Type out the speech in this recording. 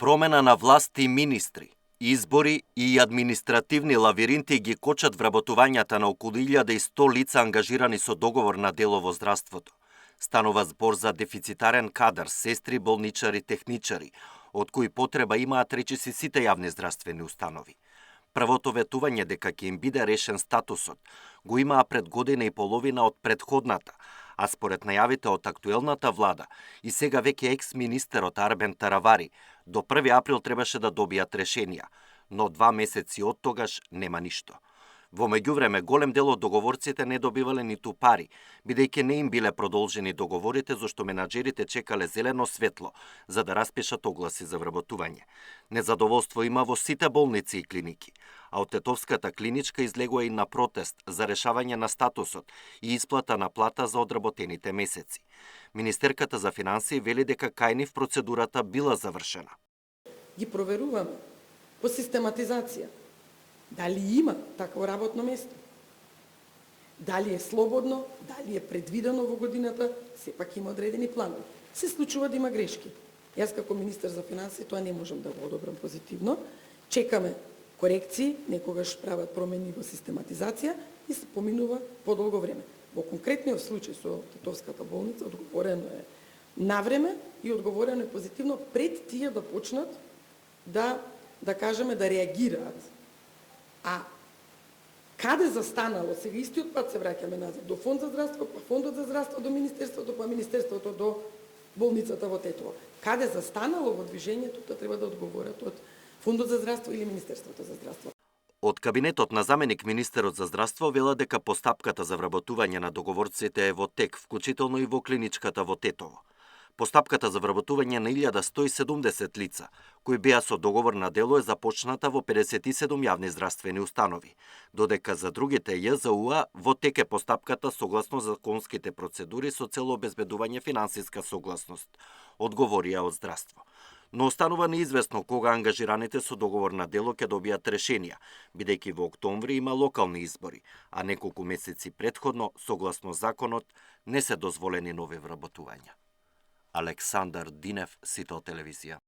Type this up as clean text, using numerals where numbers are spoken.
Промена на власт и министри, избори и административни лавиринти ги кочат вработувањата на околу 1100 лица ангажирани со договор на дело во здравството. Станува збор за дефицитарен кадар, сестри, болничари, техничари, од кои потреба имаат речиси сите јавни здравствени установи. Првото ветување дека ќе им биде решен статусот го имаа пред година и половина од претходната, а според најавите од актуелната влада и сега веќе екс-министерот Арбен Таравари, до 1 април требаше да добијат решенија, но 2 месеци од тогаш нема ништо. Во меѓувреме, голем дел од договорците не добивале ниту пари, бидејќи не им биле продолжени договорите зашто менаџерите чекале зелено светло за да распишат огласи за вработување. Незадоволство има во сите болници и клиники, а од Тетовската клиничка излегува и на протест за решавање на статусот и исплата на плата за одработените месеци. Министерката за финансии вели дека кај нив процедурата била завршена. Ги проверуваме по систематизација. Дали има такво работно место? Дали е слободно? Дали е предвидено во годината? Сепак има одредени планови. Се случува да има грешки. Јас како министер за финансии тоа не можам да го одобрам позитивно. Чекаме корекции, некогаш прават промени во систематизација и се поминува подолго време. Во конкретниот случај со Тетовската болница одговорено е на време и одговорено е позитивно пред тие да почнат да кажеме да реагираат. А каде застанало, сега истиот пат се враќаме назад, до Фонд за здравство, па Фондот за здравство до Министерството, па Министерството до болницата во Тетово. Каде застанало во движењето, тоа треба да одговорат од Фондот за здравство или Министерството за здравство. Од кабинетот на заменик министерот за здравство вела дека постапката за вработување на договорците е во тек, вклучително и во клиничката во Тетово. Постапката за вработување на 1170 лица, кои беа со договор на дело, е започната во 57 јавни здравствени установи, додека за другите ЈЗУ во тек е постапката согласно законските процедури со цел обезбедување финансиска согласност, одговорија од здравство. Но останува неизвестно кога ангажираните со договор на дело ќе добијат решенија, бидејќи во октомври има локални избори, а неколку месеци претходно, согласно законот, не се дозволени нови вработувања. Александар Динев, Сител телевизија.